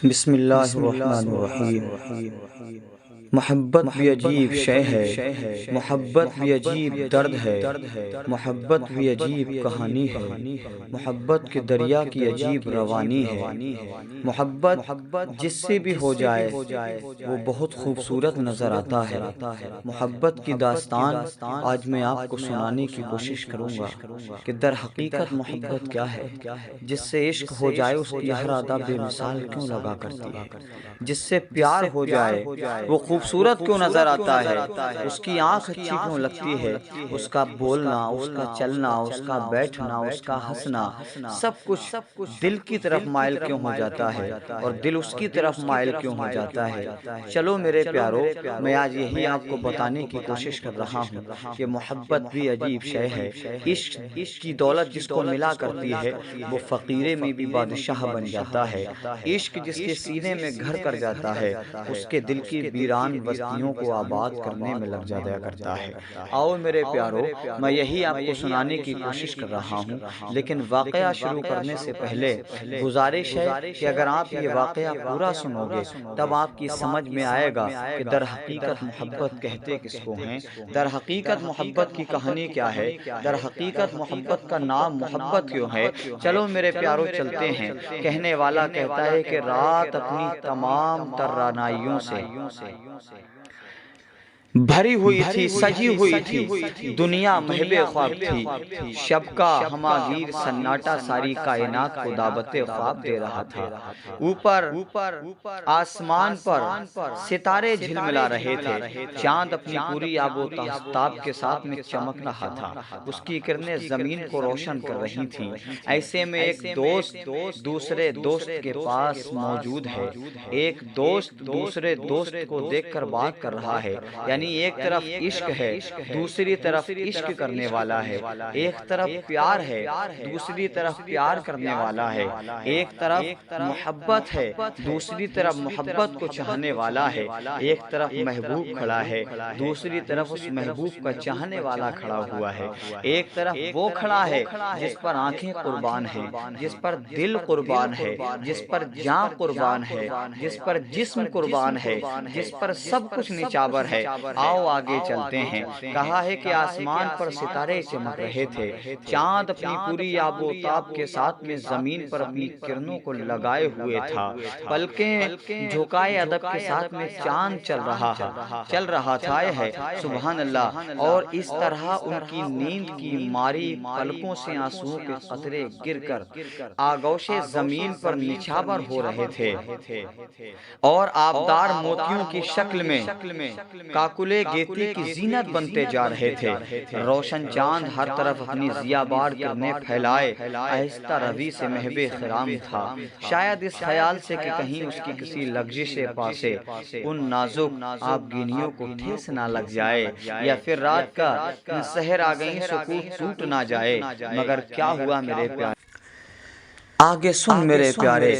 بسم اللہ الرحمن الرحیم۔ محبت بھی عجیب شے ہے، محبت بھی عجیب درد ہے، محبت بھی عجیب کہانی ہے، محبت کے دریا کی عجیب روانی ہے۔ محبت جس سے بھی ہو جائے وہ بہت خوبصورت نظر آتا ہے۔ محبت کی داستان آج میں آپ کو سنانے کی کوشش کروں گا کہ در حقیقت محبت کیا ہے۔ جس سے عشق ہو جائے اس کی ہر ادا بے مثال کیوں لگا کرتی ہے، جس سے پیار ہو جائے وہ خوبصورت کیوں نظر آتا ہے، اس کی آنکھ اچھی کیوں لگتی ہے، اس کا بولنا، اس کا چلنا، اس کا بیٹھنا، اس کا ہنسنا، سب کچھ دل کی طرف مائل کیوں ہو جاتا ہے اور دل اس کی طرف مائل کیوں ہو جاتا ہے۔ چلو میرے پیارو، میں آج یہی آپ کو بتانے کی کوشش کر رہا ہوں کہ محبت بھی عجیب شے ہے۔ عشق کی دولت جس کو ملا کرتی ہے وہ فقیرے میں بھی بادشاہ بن جاتا ہے۔ عشق جس کے سینے میں گھر کر جاتا ہے اس کے دل کی ویران بستیوں کو آباد کرنے میں لگ جایا کرتا ہے۔ آؤ میرے پیارو، میں یہی آپ کو سنانے کی کوشش کر رہا ہوں، لیکن واقعہ شروع کرنے سے پہلے گزارش ہے کہ اگر آپ یہ واقعہ پورا سنو گے تب آپ کی سمجھ میں آئے گا کہ در حقیقت محبت کہتے کس کو ہیں، در حقیقت محبت کی کہانی کیا ہے، در حقیقت محبت کا نام محبت کیوں ہے۔ چلو میرے پیارو چلتے ہیں۔ کہنے والا کہتا ہے کہ رات اپنی تمام تر رعنائیوں سے بھری ہوئی تھی، سجی ہوئی تھی، دنیا محب خواب تھی، شب کا ہماگیر سناٹا ساری کائنات کو دعوت خواب دے رہا تھا۔ اوپر آسمان پر ستارے جھلملا رہے تھے، چاند اپنی پوری آب و تاب کے ساتھ میں چمک رہا تھا، اس کی کرنیں زمین کو روشن کر رہی تھیں۔ ایسے میں ایک دوست دوسرے دوست کے پاس موجود ہے، ایک دوست دوسرے دوست کو دیکھ کر بات کر رہا ہے، یعنی ایک طرف عشق ہے، دوسری طرف عشق کرنے والا ہے، ایک طرف پیار ہے، دوسری طرف پیار کرنے والا ہے، ایک طرف محبت ہے، دوسری طرف محبت کو چاہنے والا ہے، ایک طرف محبوب کھڑا ہے، دوسری طرف اس محبوب کا چاہنے والا کھڑا ہوا ہے، ایک طرف وہ کھڑا ہے جس پر آنکھیں قربان ہیں، جس پر دل قربان ہے، جس پر جان قربان ہے، جس پر جسم قربان ہے، جس پر سب کچھ نچھاور ہے۔ آؤ آگے چلتے ہیں۔ کہا ہے کہ آسمان پر ستارے چمک رہے تھے، چاند اپنی پوری آب و تاب کے ساتھ میں زمین پر اپنی کرنوں کو لگائے ہوئے تھا، پلکیں جھکائے ادب کے ساتھ میں چاند چل رہا تھا ہے، سبحان اللہ۔ اور اس طرح ان کی نیند کی ماری پلکوں سے آنسوؤں کے قطرے گر کر آگوش زمین پر نچھاور ہو رہے تھے اور آبدار موتیوں کی شکل میں کاکلے گیتی کی زینت بنتے جا رہے تھے۔ روشن چاند ہر طرف اپنی ضیا بار کرنے پھیلائے آہستہ روی سے محب خرام تھا، شاید اس خیال سے کہ کہیں اس کی کسی لغزش پاسے ان نازک آبگینیوں کو ٹھیس نہ لگ جائے، یا پھر رات کا سحر آ گئی سکوت ٹوٹ نہ جائے۔ مگر کیا ہوا میرے پیارے؟ آگے سن میرے پیارے،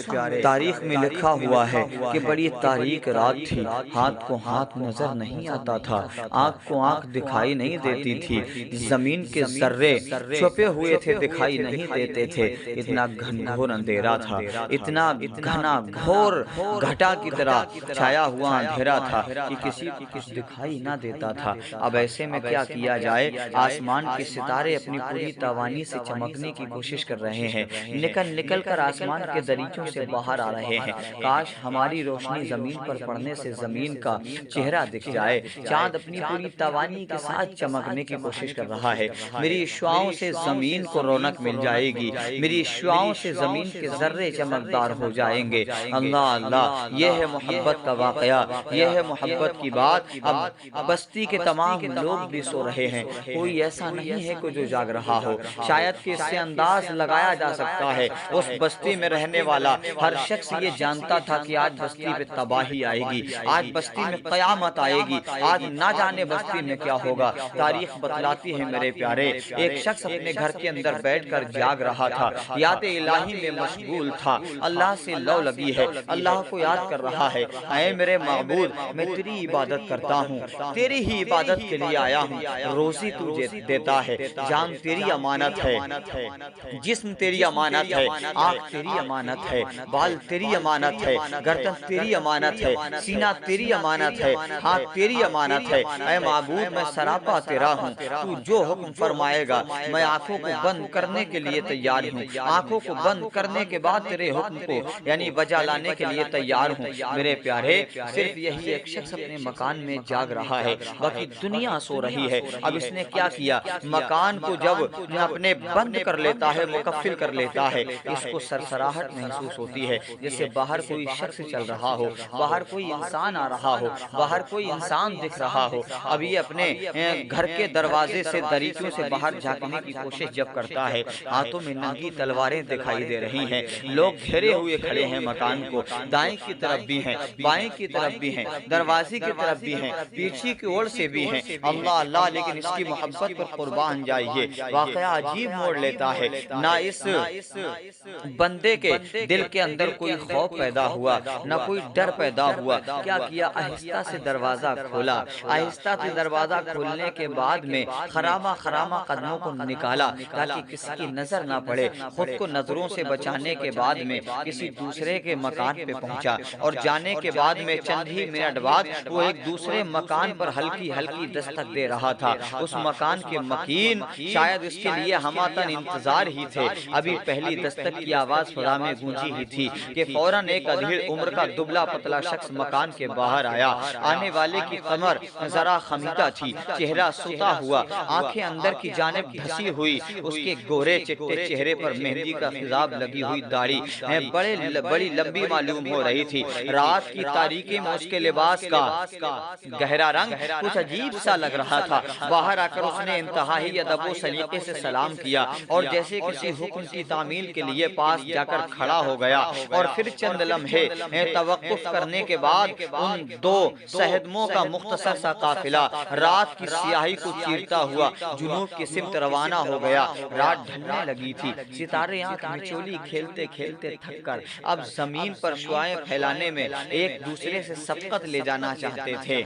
تاریخ میں لکھا ہوا ہے کہ بڑی تاریک رات تھی، ہاتھ کو ہاتھ نظر نہیں آتا تھا، آنکھ کو آنکھ دکھائی نہیں دیتی تھی، زمین کے ذرے چھپے ہوئے تھے، دکھائی نہیں دیتے تھے، اتنا گھنگھور اندھیرا تھا، اتنا گھنا گھور گھٹا کی طرح چھایا ہوا اندھیرا تھا کہ کسی کو کچھ دکھائی نہ دیتا تھا۔ اب ایسے میں کیا کیا جائے؟ آسمان کے ستارے اپنی پوری توانی سے چمکنے کی کوشش کر رہے ہیں، نکل کر آسمان کے دریچوں سے باہر آ رہے ہیں۔ کاش ہماری روشنی زمین پر پڑنے سے زمین کا چہرہ دکھ جائے۔ چاند اپنی پوری توانی کے ساتھ چمکنے کی کوشش کر رہا ہے، میری شعاؤں سے زمین کو رونق مل جائے گی، میری شعاؤں سے زمین کے ذرے چمکدار ہو جائیں گے۔ اللہ اللہ، یہ ہے محبت کا واقعہ، یہ ہے محبت کی بات۔ اب بستی کے تمام لوگ بھی سو رہے ہیں، کوئی ایسا نہیں ہے کہ جو جاگ رہا ہو۔ شاید کہ اس سے انداز لگایا جا سکتا ہے اس بستی میں رہنے والا ہر شخص یہ جانتا تھا کہ آج بستی پہ تباہی آئے گی، آج بستی میں قیامت آئے گی، آج نہ جانے بستی میں کیا ہوگا۔ تاریخ بتلاتی ہے میرے پیارے، ایک شخص اپنے گھر کے اندر بیٹھ کر جاگ رہا تھا، یاد الہی میں مشغول تھا، اللہ سے لو لبی ہے، اللہ کو یاد کر رہا ہے۔ اے میرے معبود، میں تیری عبادت کرتا ہوں، تیری ہی عبادت کے لیے آیا ہوں، روزی تجھے دیتا ہے، جان تیری امانت ہے، جسم تیری امانت ہے، آنکھ تیری امانت ہے، بال تیری امانت ہے، گردن تیری امانت ہے، سینہ تیری امانت ہے، ہاتھ تیری امانت ہے۔ اے معبود میں سراپا تیرا ہوں، تو جو حکم فرمائے گا میں آنکھوں کو بند کرنے کے لیے تیار ہوں، آنکھوں کو بند کرنے کے بعد تیرے حکم کو یعنی بجا لانے کے لیے تیار ہوں۔ میرے پیارے، صرف یہی ایک شخص اپنے مکان میں جاگ رہا ہے، باقی دنیا سو رہی ہے۔ اب اس نے کیا کیا، مکان کو جب اپنے بند کر لیتا ہے، مقفل کر لیتا ہے، اس کو سرسراہٹ محسوس ہوتی ہے، جیسے باہر کوئی شخص چل رہا ہو، باہر کوئی انسان آ رہا ہو، باہر کوئی انسان دکھ رہا ہو۔ اب یہ اپنے گھر کے دروازے سے دریچوں سے باہر جھانکنے کی کوشش جب کرتا ہے، ہاتھوں میں ننگی تلواریں دکھائی دے رہی ہیں، لوگ گھیرے ہوئے کھڑے ہیں مکان کو، دائیں کی طرف بھی ہیں، بائیں کی طرف بھی ہیں، دروازے کی طرف بھی ہیں، پیچھے کی اوڑ سے بھی ہیں۔ اللہ اللہ، لیکن اس کی محبت پر قربان جائیے، واقعہ عجیب موڑ لیتا ہے۔ نہ اس بندے کے دل کے اندر کوئی خوف پیدا ہوا، نہ کوئی ڈر پیدا ہوا۔ کیا کیا، آہستہ سے دروازہ کھولا، آہستہ سے دروازہ کھولنے کے بعد میں خرامہ خرامہ قدموں کو نکالا تاکہ کسی کی نظر نہ پڑے، خود کو نظروں سے بچانے کے بعد میں کسی دوسرے کے مکان پہ پہنچا، اور جانے کے بعد میں چند ہی منٹ بعد وہ ایک دوسرے مکان پر ہلکی ہلکی دستک دے رہا تھا۔ اس مکان کے مکین شاید اس کے لیے ہماتن انتظار ہی تھے۔ ابھی پہلی دستک کی آواز فضا میں گونجی ہی تھی کہ فوراً ایک ادھیڑ عمر کا دبلا پتلا شخص مکان کے باہر آیا۔ آنے والے کی کمر ذرا خمیدہ تھی، چہرہ ستا ہوا، آنکھیں اندر کی جانب دھسی ہوئی، اس کے گورے چٹے چہرے پر مہندی کا خضاب لگی ہوئی داڑھی بڑی لمبی معلوم ہو رہی تھی۔ رات کی تاریکی میں اس کے لباس کا گہرا رنگ کچھ عجیب سا لگ رہا تھا۔ باہر آ کر اس نے انتہائی ادب و سلیقے سے سلام کیا اور جیسے کسی حکم کی تعمیل کے لیے پاس جا کر کھڑا ہو گیا، اور پھر چند لمحے توقف کرنے کے بعد ان دو صہدموں کا مختصر سا قافلہ رات کی سیاہی کو چیرتا ہوا جنوب کی سمت روانہ ہو گیا۔ رات ڈھلنے لگی تھی، ستارے آنکھ مچولی کھیلتے کھیلتے تھک کر اب زمین پر شعاعیں پھیلانے میں ایک دوسرے سے سبقت لے جانا چاہتے تھے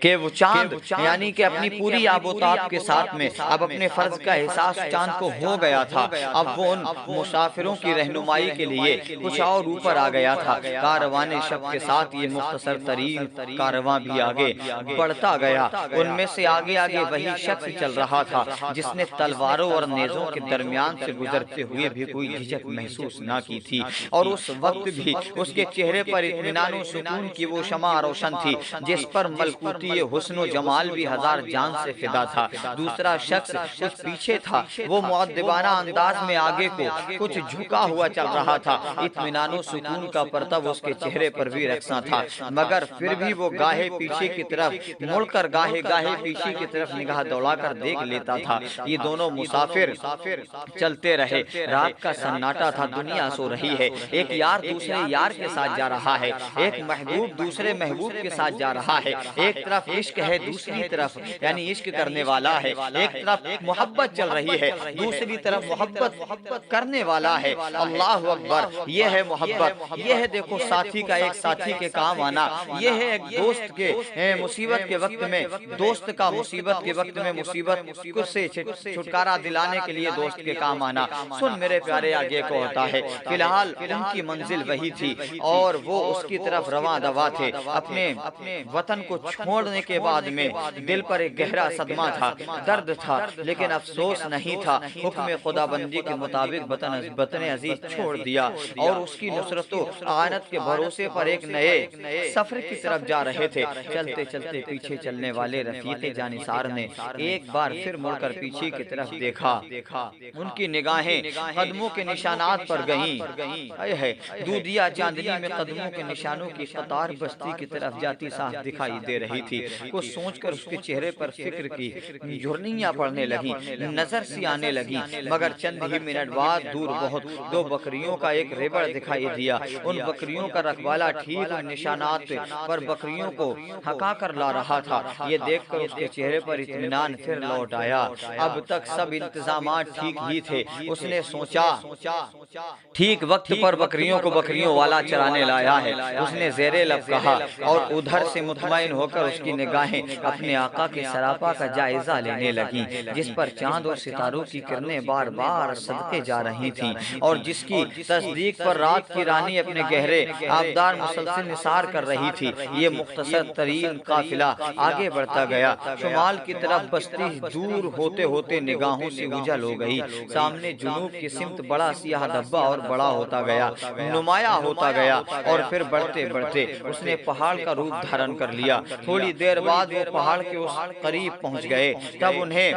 کہ وہ چاند یعنی کہ اپنی پوری آب و تاب کے ساتھ میں اب اپنے فرض کا احساس چاند کو ہو گیا تھا۔ اب وہ ان مسافروں کی رہنمائی کے لیے کچھ اور اوپر آ گیا تھا۔ کاروان شب کے ساتھ یہ مختصر ترین کارواں بھی آگے بڑھتا گیا۔ ان میں سے آگے آگے وہی شخص چل رہا تھا جس نے تلواروں اور نیزوں کے درمیان سے گزرتے ہوئے بھی کوئی جھجک محسوس نہ کی تھی، اور اس وقت بھی اس کے چہرے پر اطمینان و سکون کی وہ شمع روشن تھی جس پر ملکوتی حسن و جمال بھی ہزار جان سے فدا تھا۔ دوسرا شخص کچھ پیچھے تھا، وہ مؤدبانہ انداز میں آگے کو کچھ جھکا ہوا چل رہا تھا۔ اطمینان و سکون کا پرتو اس کے چہرے پر بھی رقصاں تھا، مگر پھر بھی وہ گاہے پیچھے کی طرف مڑ کر گاہے گاہے پیچھے کی طرف نگاہ دوڑا کر دیکھ لیتا تھا۔ یہ دونوں مسافر چلتے رہے۔ رات کا سناٹا تھا، دنیا سو رہی ہے۔ ایک یار دوسرے یار کے ساتھ جا رہا ہے، ایک محبوب دوسرے محبوب کے ساتھ جا رہا ہے۔ ایک طرف عشق ہے، دوسری طرف یعنی عشق کرنے والا ہے۔ ایک طرف محبت چل رہی ہے، دوسری طرف محبت کرنے والا ہے۔ اللہ اکبر، یہ ہے محبت، یہ ہے دیکھو ساتھی کا ایک ساتھی کے کام آنا، یہ ہے ایک دوست کے مصیبت کے وقت میں دوست کا مصیبت کے وقت میں مصیبت سے چھٹکارا دلانے کے لیے دوست کے کام آنا۔ سن میرے پیارے، آگے کو ہوتا ہے۔ فی الحال ان کی منزل وہی تھی اور وہ اس کی طرف رواں دوا تھے۔ اپنے وطن کو چھوڑنے کے بعد میں دل پر ایک گہرا صدمہ تھا، درد تھا، لیکن افسوس نہیں تھا۔ حکم خدا بندی کے مطابق وطن عزیز چھوڑ دیا اور اس کی نصرت و اعانت کے بھروسے پر ایک نئے سفر کی طرف جا رہے تھے۔ چلتے چلتے پیچھے چلنے والے رفیق جانثار نے ایک بار پھر مڑ کر پیچھے کی طرف دیکھا۔ ان کی نگاہیں قدموں کے نشانات پر گئیں۔ دودھیا چاندنی میں قدموں کے نشانوں کی قطار بستی کی طرف جاتی صاف دکھائی دے رہی تھی۔ کچھ سوچ کر اس کے چہرے پر فکر کی جھرنیاں پڑنے لگیں، نظر سی آنے لگیں، مگر چند ہی منٹ بعد دور بہت دو بکریوں کا ایک ریبڑ دکھائی دیا۔ ان بکریوں کا رکھوالہ ٹھیک ان نشانات پر بکریوں کو ہکا کر لا رہا تھا۔ یہ دیکھ کر اس کے چہرے پر اطمینان پھر لوٹ آیا۔ اب تک سب انتظامات ٹھیک ہی تھے۔ اس نے سوچا ٹھیک وقت پر بکریوں کو بکریوں والا چرانے لایا ہے۔ اس نے زیر لب کہا اور ادھر سے مطمئن ہو کر اس کی نگاہیں اپنے آقا کے سراپا کا جائزہ لینے لگیں، جس پر چاند اور ستاروں کی کرنیں بار بار صدقے جا رہی تھیں، اور جس کی تصدیق پر رات کی رانی اپنے گہرے آبدار مسلسل نثار کر رہی تھی۔ یہ مختصر ترین قافلہ آگے بڑھتا گیا، شمال کی طرف بستی دور ہوتے ہوتے نگاہوں سے اوجھل ہو گئی۔ سامنے جنوب کی سمت بڑا سیاہ دھبا اور بڑا ہوتا گیا، نمایاں ہوتا گیا، اور پھر بڑھتے بڑھتے اس نے پہاڑ کا روپ دھارن کر لیا۔ تھوڑی دیر بعد وہ پہاڑ کے اس قریب پہنچ گئے، تب انہیں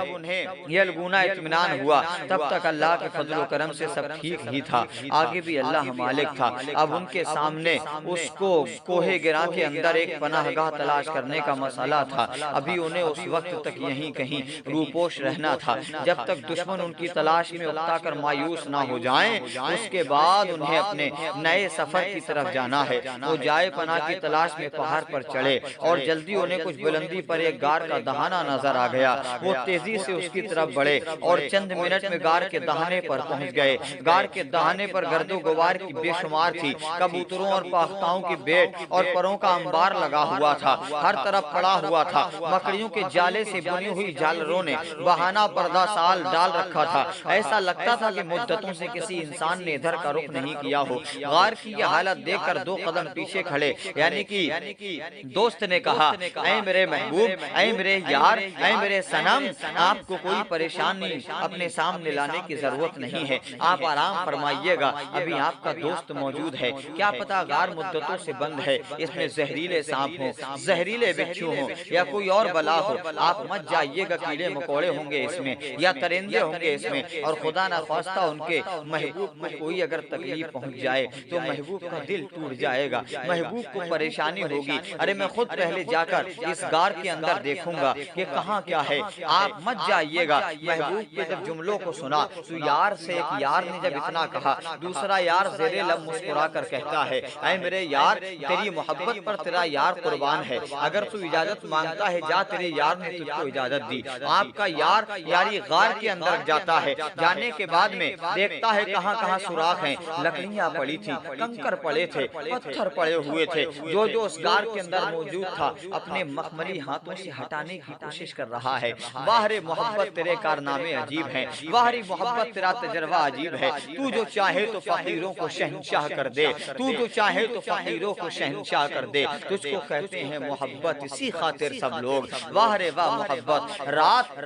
یہ لگونا اطمینان ہوا۔ تب تک اللہ کے فضل و کرم سے سب ٹھیک ہی تھا، آگے بھی اللہ مالک تھا۔ اب ان کے سامنے اس کو کوہ گراں کے اندر ایک پناہ گاہ تلاش کرنے کا مسئلہ تھا۔ ابھی انہیں اس وقت تک یہیں کہیں روپوش رہنا تھا، جب تک دشمن ان کی تلاش میں اکتا کر مایوس نہ ہو جائیں۔ اس کے بعد انہیں اپنے نئے سفر کی طرف جانا ہے۔ وہ جائے پناہ کی تلاش میں پہاڑ پر چڑھے، اور جلدی انہیں کچھ بلندی پر ایک غار کا دہانہ نظر آ گیا۔ وہ تیزی سے اس کی طرف بڑھے اور چند منٹ میں غار کے دہانے پر پہنچ گئے۔ غار کے دہانے پر گرد و غبار کی بے شمار تھی، کبوتروں اور پاختاؤں کی بیٹ اور پروں کا انبار لگا ہوا تھا، ہر طرف پڑا ہوا تھا۔ مکڑیوں کے جالے سے بنی ہوئی جالروں نے بہانہ پردہ سال ڈال رکھا تھا، ایسا لگتا تھا کہ مدتوں سے کسی انسان نے ادھر کا رخ نہیں کیا ہو۔ غار کی یہ حالت دیکھ کر دو قدم پیچھے کھڑے یعنی کہ دوست نے کہا، اے میرے محبوب، اے میرے یار، اے میرے صنم، آپ کو کوئی پریشانی اپنے سامنے لانے کی ضرورت نہیں ہے، آپ آرام فرمائیے گا، ابھی آپ کا دوست موجود ہے۔ کیا پتا غار مدتوں سے بند ہے، اس میں زہریلے سانپ ہوں، زہریلے بچھو ہوں، یا کوئی اور بلا ہو، آپ مت جائیے گا، کیڑے مکوڑے ہوں گے اس میں، یا درندے ہوں گے اس میں، اور خدا نخواستہ ان کے محبوب کو کوئی اگر تکلیف پہنچ جائے تو محبوب کا دل ٹوٹ جائے گا، محبوب کو پریشانی ہوگی۔ ارے میں خود پہلے جا کر اس غار کے اندر دیکھوں گا کہ کہاں کیا ہے، آپ مت جائیے گا۔ محبوب کے جب جملوں کو سنا تو یار سے ایک یار نے جب اتنا کہا، دوسرا یار زیر لب مسکرا کر کہتا ہے، اے میرے یار، تیری محبت پر تیرا یار قربان ہے، اگر تو اجازت مانگتا ہے جا، تیرے یار نے تجھ کو اجازت دی۔ آپ کا یار یاری غار کے اندر جاتا ہے، جانے کے بعد میں دیکھتا ہے کہاں کہاں سوراخ ہیں، لکڑیاں پڑی تھی، کنکر پڑے تھے، پتھر پڑے ہوئے تھے، جو جو اس غار کے اندر موجود تھا اپنے مخملی ہاتھوں سے ہٹانے کی کوشش کر رہا ہے۔ واہ رے محبت، تیرے کارنامے عجیب ہیں، واہ رے محبت، تیرا تجربہ عجیب ہے، تو جو چاہے تو فقیروں کو شہنشاہ کر دے، تو جو چاہے تو فقیروں کو شہنشاہ کر دے، تجھ کو کہتے ہیں محبت، اسی خاطر سب لوگ۔ واہ رے واہ محبت، رات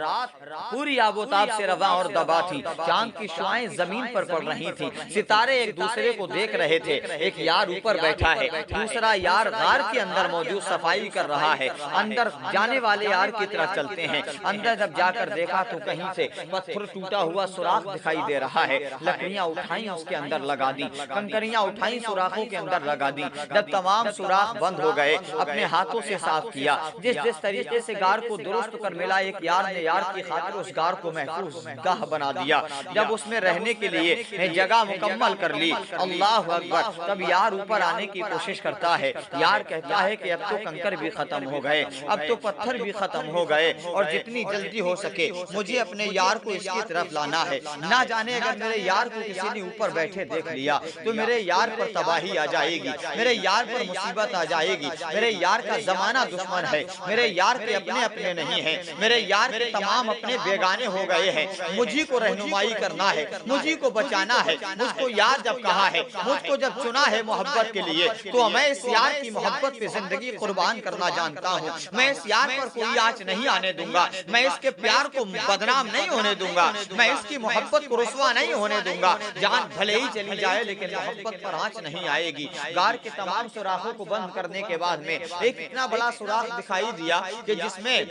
پوری آب و تاب سے رواں اور دبا تھی، چاند کی شعائیں زمین پر پڑ رہی تھی، ستارے ایک دوسرے کو دیکھ رہے تھے۔ ایک یار اوپر بیٹھا ہے، دوسرا یار غار کے اندر موجود صفائی کر رہا ہے۔ اندر جانے والے یار کی طرف چلتے ہیں، اندر جب جا کر دیکھا تو کہیں سے پتھر ٹوٹا ہوا سوراخ دکھائی دے رہا ہے، لکڑیاں اٹھائیں اس کے اندر لگا دی، کنکریاں اٹھائیں سوراخوں کے اندر لگا دی۔ جب تمام سوراخ بند ہو گئے، اپنے ہاتھوں سے صاف کیا، جس طریقے سے غار کو درست کر ملا، ایک یار نے یار کی خاطر اس غار کو محفوظ گاہ بنا دیا۔ جب اس میں رہنے کے لیے جگہ مکمل کر لی، اللہ اکبر، تب یار اوپر آنے کی کوشش کرتا ہے۔ یار کہتا ہے کہ اب تو کنکر بھی ختم ہو گئے، اب تو پتھر بھی ختم ہو گئے، اور جتنی جلدی ہو سکے مجھے اپنے یار کو اس کی طرف لانا ہے۔ نہ جانے اگر میرے یار کو کسی نے اوپر بیٹھے دیکھ لیا تو میرے یار پر تباہی آ جائے گی، میرے یار پر مصیبت آ جائے گی۔ میرے یار کا زمانہ دشمن ہے، میرے یار کے اپنے نہیں ہیں، میرے یار کے تمام اپنے بیگانے ہو گئے ہیں۔ مجھے کو رہنمائی کرنا ہے، مجھے کو بچانا ہے۔ مجھ کو یار جب کہا ہے، مجھ کو جب چنا ہے محبت کے لیے، تو میں اس یار کی محبت پہ زندگی قربان کرنا جانتا ہوں۔ میں اس یار پر کوئی آنچ نہیں آنے دوں گا، میں اس کے پیار کو بدنام نہیں ہونے دوں گا، میں اس کی محبت کو رسوا نہیں ہونے دوں گا۔ جان بھلے ہی چلی جائے لیکن محبت پر آنچ نہیں آئے گی۔ غار کے تمام سوراخوں کو بند کرنے کے بعد میں ایک اتنا بڑا سوراخ دکھائی دیا کہ جس میں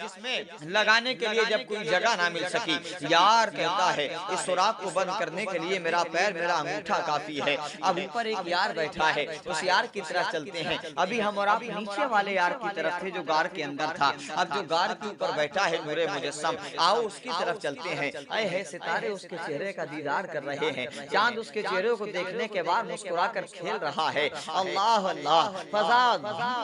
لگانے کے لیے جب کوئی جگہ نہ مل سکی، یار کہتا ہے اس سوراخ کو بند کرنے کے لیے میرا پیر، میرا انگوٹھا کافی ہے۔ اب اوپر ایک یار بیٹھا ہے، اس یار کی طرف چلتے ہیں۔ ابھی ہم اور آپ نیچے والے یار کی طرف تھے جو غار کے اندر تھا، اب جو غار کے اوپر بیٹھا ہے نور مجسم، آؤ اس کی طرف چلتے ہیں۔ اے ہے ستارے اس کے چہرے کا دیدار کر رہے ہیں، چاند اس کے چہرے کو دیکھنے کے بعد مسکرا کر کھیل رہا ہے۔ اللہ اللہ، فضا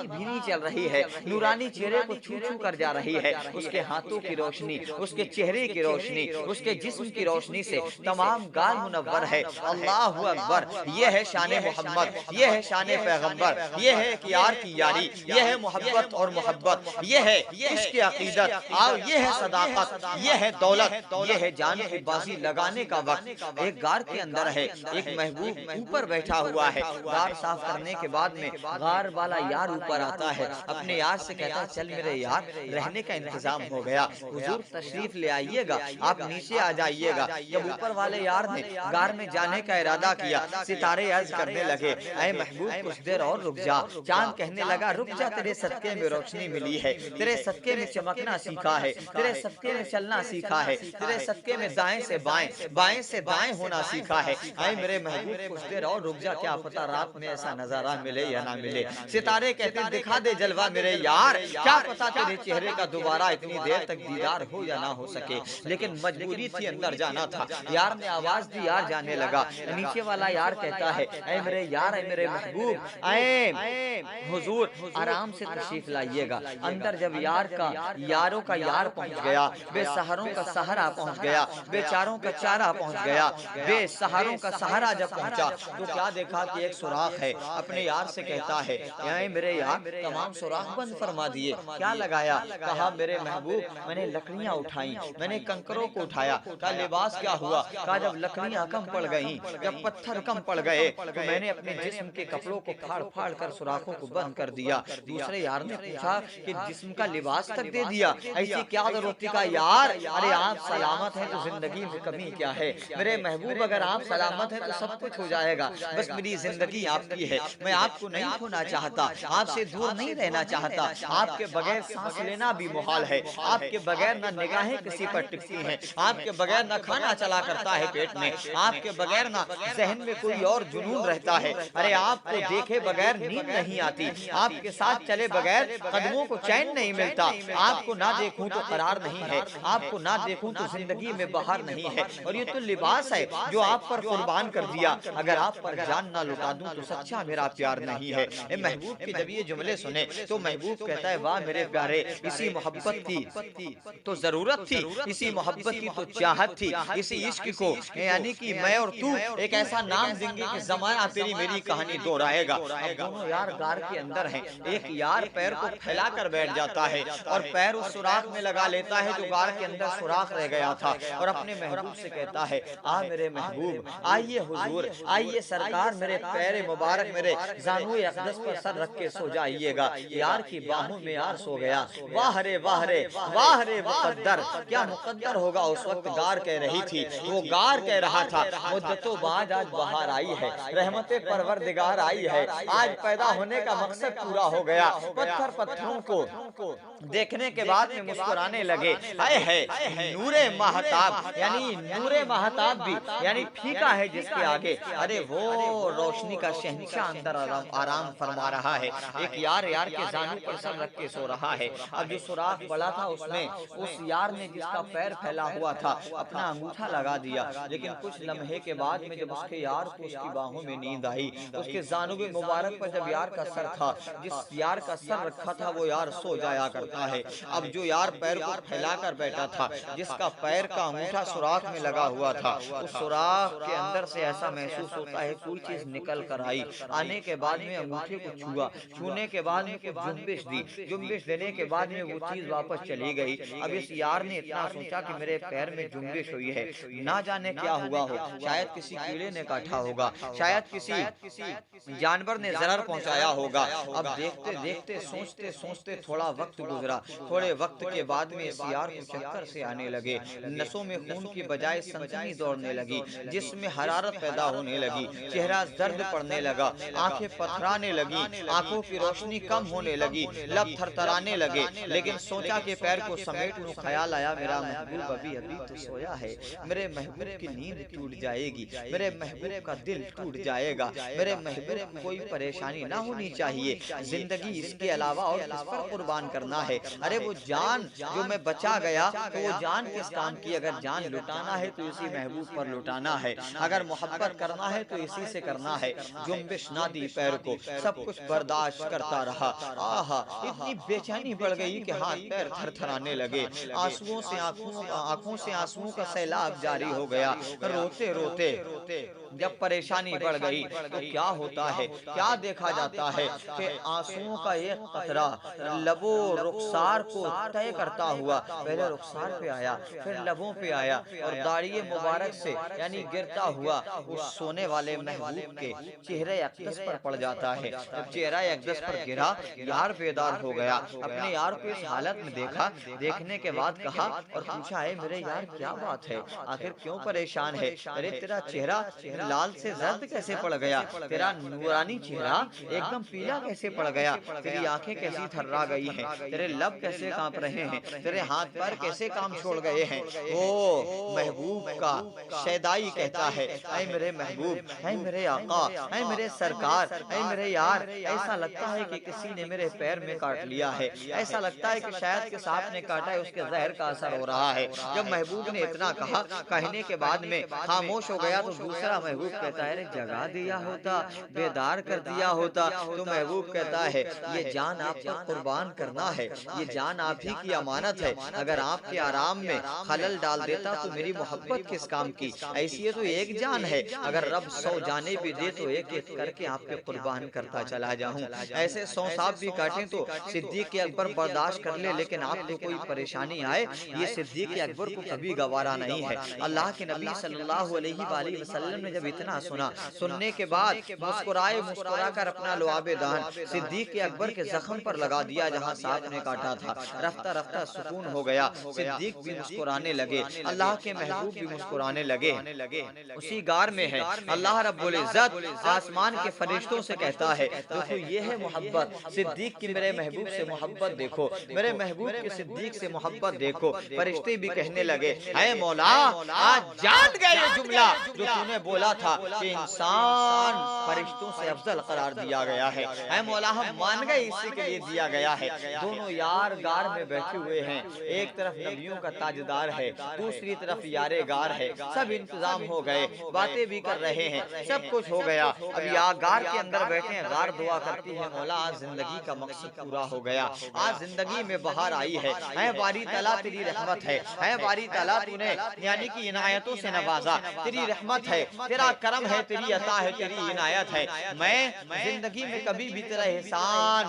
بھینی چل رہی ہے، نورانی چہرے کو چھو چھو کر جا رہی ہے۔ اس کے ہاتھوں کی روشنی، اس کے چہرے کی روشنی، اس کے جسم کی روشنی سے تمام غار منور ہے۔ ہے۔ اللہ اکبر، یہ ہے شان محمد، یہ ہے شان پیغمبر، یہ ہے ایک یار کی یاری، یہ ہے محبت اور محبت، یہ ہے عشق عقیدت، اور یہ ہے صداقت، یہ ہے دولت، یہ ہے جان کی بازی لگانے کا وقت۔ ایک غار کے اندر ہے، ایک محبوب اوپر بیٹھا ہوا ہے۔ غار صاف کرنے کے بعد میں غار والا یار اوپر آتا ہے، اپنے یار سے کہتا ہے چل میرے یار رہنے کا انتظام ہو گیا، حضور تشریف لے آئیے گا، آپ نیچے آ جائیے گا۔ جب اوپر والے یار نے غار میں جانے کا ارادہ کیا، ستارے عرض کرنے لگے اے محبوب کچھ دیر اور رک جا۔ چاند کہنے لگا رک جا، تیرے صدقے میں روشنی ملی ہے، تیرے صدقے میں چمکنا سیکھا ہے، تیرے صدقے میں چلنا سیکھا ہے، تیرے صدقے میں دائیں سے بائیں، بائیں سے دائیں ہونا سیکھا ہے۔ اے میرے محبوب کچھ دیر اور رک جا، کیا پتہ رات میں ایسا نظارہ ملے یا نہ ملے۔ ستارے کہتے ہیں دکھا دے جلوہ میرے یار، کیا پتہ تیرے چہرے کا دوبارہ اتنی دیر تک دیدار ہو یا نہ ہو سکے، لیکن مجبوری تھی اندر جانا تھا۔ یار نے آواز دی، یار جانے لگا۔ نیچے والا یار کہتا ہے اے میرے یار، اے میرے محبوب، اے حضور آرام سے تشریف لائیے گا۔ اندر جب یار کا یاروں کا یار پہنچ گیا، بے سہروں کا سہرا پہنچ گیا، بے چاروں کا چارہ پہنچ گیا، بے سہروں کا سہرا جب پہنچا تو کیا دیکھا کہ ایک سوراخ ہے۔ اپنے یار سے کہتا ہے اے میرے یار تمام سوراخ بند فرما دیے، کیا لگایا؟ کہا میرے محبوب میں نے لکڑیاں اٹھائیں، میں نے کنکروں کو اٹھایا۔ کہا لباس کیا ہوا؟ کہا جب لکڑیاں کم پڑ گئیں، جب پتھر کم پڑ گئے تو میں نے اپنے جسم کے کپڑوں کو پھاڑ پھاڑ کر سوراخوں کو بند کر دیا۔ دوسرے یار نے پوچھا کہ جسم کا لباس تک دے دیا، ایسی کیا ضرورت تھی؟ کہا یار ارے آپ سلامت ہیں تو زندگی میں کمی کیا ہے؟ میرے محبوب اگر آپ سلامت ہیں تو سب کچھ ہو جائے گا، بس میری زندگی آپ کی ہے، میں آپ کو نہیں کھونا چاہتا، آپ سے دور نہیں رہنا چاہتا، آپ کے بغیر سانس لینا بھی محال ہے، آپ کے بغیر نہ نگاہیں کسی پر ٹکتی ہیں، آپ کے بغیر نہ کھانا چلا کرتا ہے پیٹ میں، آپ کے بغیر نہ ذہن میں کوئی اور جنون رہتا ہے، ارے آپ کو دیکھے بغیر نیند نہیں آتی، آپ کے ساتھ چلے بغیر قدموں کو چین نہیں ملتا، آپ کو نہ دیکھوں تو قرار نہیں ہے، آپ کو نہ دیکھوں تو زندگی میں بہار نہیں ہے، اور یہ تو لباس ہے جو آپ پر قربان کر دیا، اگر آپ پر جان نہ لٹا دوں تو سچا میرا پیار نہیں ہے۔ اے محبوب کے جب یہ جملے سنے تو محبوب کہتا ہے واہ میرے پیارے، اسی محبت کی تو ضرورت تھی، اسی محبت کی تو چاہت تھی، اسی عشق کو یعنی کہ میں اور تو ایک ایسا نام دیں گے کہ زمانہ تیری میری کہانی دہرائے گا۔ اب دونوں یار غار کے اندر ہیں، ایک یار پیر کو پھیلا کر بیٹھ جاتا ہے اور پیر اس سوراخ میں لگا لیتا ہے جو غار کے اندر سوراخ رہ گیا تھا، اور اپنے محبوب سے کہتا ہے آ میرے محبوب، آئیے حضور، آئیے سرکار، میرے پیر مبارک میرے زانوئے اقدس پر سر رکھ کے سو جائیے گا۔ یار کی باہوں میں یار سو گیا۔ واہ رے واہ رے واہ رے مقدر، کیا مقدر ہوگا اس وقت غار کہہ رہی تھی، وہ غار کہہ رہا تھا مدتوں بعد آج بہار آئی ہے، رحمت پروردگار آئی ہے، آج پیدا ہونے کا مقصد پورا ہو گیا۔ پتھر پتھروں کو دیکھنے کے بعد میں مسکرانے لگے، اے ہے نور ماہتاب، یعنی نور ماہتاب بھی یعنی پھیکا ہے جس کے آگے، ارے وہ روشنی کا شہنشاہ اندر آرام فرما رہا ہے۔ ایک یار کے زانو پر سر رکھ کے سو رہا ہے۔ اب جو سوراخ بڑا تھا اس میں اس یار نے جس کا پیر پھیلا ہوا تھا اپنا انگوٹھا لگا دیا، لیکن کچھ لمحے کے بعد میں جب اس کے یار کو اس کی باہوں میں نیند آئی، اس کے زانوئے مبارک پر جب یار کا سر تھا، جس یار کا سر رکھا تھا وہ یار سو جایا کرتا ہے۔ اب جو یار پیر کو پھیلا کر بیٹھا تھا، جس کا پیر کا انگوٹھا سوراخ میں لگا ہوا تھا، اس سوراخ کے اندر سے ایسا محسوس ہوتا ہے کوئی چیز نکل کر آئی، آنے کے بعد میں انگوٹھے کو چھوا، چھونے کے بعد میں کچھ جنبش دی، جنبش دینے کے بعد میں وہ چیز واپس چلی گئی۔ اب اس یار نے اتنا سوچا کہ میرے پیر میں جنبش ہوئی ہے، نہ جانے کیا ہوا ہو، شاید کسی کیڑے نے کاٹا ہوگا، شاید کسی جانور نے ضرر پہنچایا ہوگا۔ اب دیکھتے دیکھتے سوچتے سوچتے تھوڑا وقت گزرا، تھوڑے وقت کے بعد میں اس یار کو چکر سے آنے لگے، نسوں میں خون کی بجائے سنسنی دوڑنے لگی، جسم میں حرارت پیدا ہونے لگی، چہرہ زرد پڑنے لگا، آنکھیں پتھرانے لگی، آنکھوں کی روشنی کم ہونے لگی، لب تھرتھرانے لگے، لیکن سوچا کہ پیر کو سمیٹ لوں، خیال آیا میرا محبوب ابھی تو سویا ہے، میرے محبوب کی نیند ٹوٹ جائے گی، میرے محبوب کا دل ٹوٹ جائے گا، میرے محبوب کو کوئی پریشانی نہ ہونی چاہیے، زندگی اس کے علاوہ اور کس پر قربان کرنا ہے، ارے وہ جان جو میں بچا گیا تو وہ جان کس کام کی، اگر جان لٹانا ہے تو اسی محبوب پر لٹانا ہے، اگر محبت کرنا ہے تو اسی سے کرنا ہے، جنبش نہ دی پیر کو، سب کچھ برداشت کرتا رہا، آہا اتنی بے چینی بڑھ گئی کہ ہاتھ پیر تھر تھرانے لگے، آنکھوں سے آنسوؤں کا سیلاب جاری ہو گیا، روتے روتے جب پریشانی بڑھ گئی تو کیا ہوتا ہے، کیا دیکھا جاتا ہے کہ آنسوؤں کا ایک قطرہ لبوں رخسار کو طے کرتا ہوا پہلے رخسار پہ آیا، پھر لبوں پہ آیا، اور داڑھی مبارک سے یعنی گرتا ہوا اس سونے والے محبوب کے چہرے اقدس پر پڑ جاتا ہے۔ جب چہرہ اقدس پر گرا، یار بیدار ہو گیا، اپنے یار کو اس حالت میں دیکھا، دیکھنے کے بعد کہا اور پوچھا، اے میرے یار کیا بات ہے، آخر کیوں پریشان ہے؟ ارے تیرا چہرہ لال سے زرد کیسے پڑ گیا، تیرا نورانی چہرہ ایک دم پیلا کیسے پڑ گیا، تیری آنکھیں کیسی تھرا گئی ہیں، تیرے لب کیسے کانپ رہے ہیں، تیرے ہاتھ پیر کیسے کام چھوڑ گئے ہیں؟ وہ محبوب کا شیدائی کہتا ہے، اے میرے محبوب، اے میرے آقا، اے میرے سرکار، اے میرے یار، ایسا لگتا ہے کہ کسی نے میرے پیر میں کاٹ لیا ہے، ایسا لگتا ہے کہ شاید کہ سانپ نے کاٹا ہے، اس کے زہر کا اثر ہو رہا ہے۔ جب محبوب نے اتنا کہا، کہنے کے بعد میں خاموش ہو گیا تو دوسرا محبوب کہتا ہے، جگا دیا ہوتا، بیدار کر دیا ہوتا۔ تو محبوب کہتا ہے، یہ جان آپ پر قربان کرنا ہے، یہ جان آپ ہی کی امانت ہے، اگر آپ کے آرام میں خلل ڈال دیتا تو میری محبت کس کام کی؟ ایسی ہے تو ایک جان ہے، اگر رب 100 جانے بھی دے تو ایک ایک کر کے آپ پہ قربان کرتا چلا جاؤں۔ ایسے 100 سانپ بھی کاٹیں تو صدیق اکبر برداشت کر لے، لیکن آپ کو کوئی پریشانی آئے یہ صدیق اکبر کو کبھی گوارا نہیں ہے۔ اللہ کے نبی صلی اللہ علیہ وآلہ وسلم نے جب اتنا سنا، سننے کے بعد مسکرا کر اپنا لعاب دہن صدیق اکبر کے زخم پر لگا دیا جہاں سانپ نے کاٹا تھا۔ رفتہ رفتہ سکون ہو گیا، صدیق بھی مسکرانے لگے، اللہ کے محبوب بھی مسکرانے لگے۔ اسی غار میں ہے اللہ رب العزت آسمان کے فرشتوں سے کہتا ہے، دیکھو یہ ہے محبت، صدیق کی میرے محبوب سے محبت دیکھو، میرے محبوب کے صدیق سے محبت دیکھو۔ فرشتے بھی کہنے لگے، اے مولا آج جان گئے یہ جملہ جو تو نے بولا تھا کہ انسان فرشتوں سے افضل قرار دیا گیا ہے، اے مولا ہم مان گئے اسی کے لیے دیا گیا ہے۔ دونوں یار غار میں بیٹھے ہوئے ہیں، ایک طرف نبیوں کا تاجدار ہے، دوسری طرف یار غار ہے، سب انتظام ہو گئے، باتیں بھی کر رہے ہیں، سب کچھ ہو گیا۔ اب یار غار کے اندر بیٹھے ہیں، غار دعا کرتی ہے، مولا آج زندگی کا مقصد پورا ہو گیا، آج زندگی میں بہار آئی ہے، اے باری تعالیٰ تیری رحمت ہے، اے باری تعالیٰ تو نے یعنی کہ عنایتوں سے نوازا، تیری رحمت ہے، تیرا کرم ہے، تیری عطا ہے، تیری عنایت ہے، میں زندگی میں کبھی بھی تیرا احسان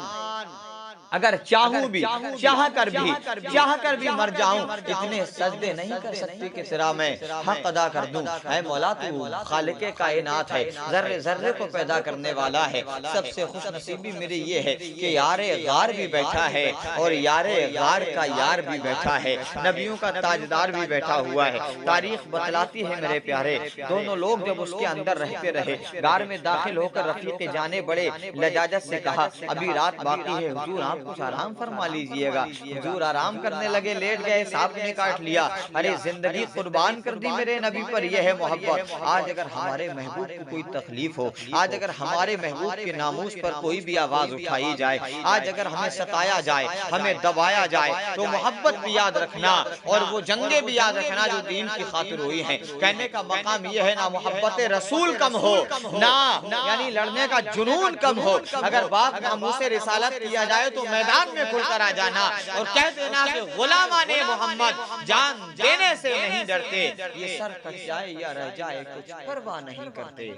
اگر چاہوں بھی، چاہ کر بھی مر جاؤں، اتنے سجدے نہیں کر سکتی کہ تیرا میں حق ادا کر دوں۔ اے مولا تو خالق کائنات ہے، ذرے ذرے کو پیدا کرنے والا ہے، سب سے خوش نصیبی میری یہ ہے کہ یار غار بھی بیٹھا ہے اور یار غار کا یار بھی بیٹھا ہے، نبیوں کا تاجدار بھی بیٹھا ہوا ہے۔ تاریخ بتلاتی ہے میرے پیارے، دونوں لوگ جب اس کے اندر رہتے رہے، غار میں داخل ہو کر رفیق جانے بڑے لجاجت سے کہا، ابھی رات باقی ہے حضور، آپ کچھ آرام فرما لیجئے گا۔ حضور آرام کرنے لگے، لیٹ گئے، سانپ نے کاٹ لیا، ارے زندگی قربان کر دی میرے نبی پر، یہ ہے محبت۔ آج اگر ہمارے محبوب کو کوئی تکلیف ہو، آج اگر ہمارے محبوب کے ناموس پر کوئی بھی آواز اٹھائی جائے، آج اگر ہمیں ستایا جائے، ہمیں دبایا جائے، تو محبت بھی یاد رکھنا اور وہ جنگیں بھی یاد رکھنا جو دین کی خاطر ہوئی ہیں۔ کہنے کا مقام یہ ہے، نہ محبت رسول کم ہو، نہ یعنی لڑنے کا جنون کم ہو، اگر بات ناموس رسالت کیا جائے تو میدان میں کھل کر آ جانا اور کہہ دینا کہ غلامان محمد جان دینے سے نہیں ڈرتے، یہ سر کٹ جائے یا رہ جائے کچھ پرواہ نہیں کرتے۔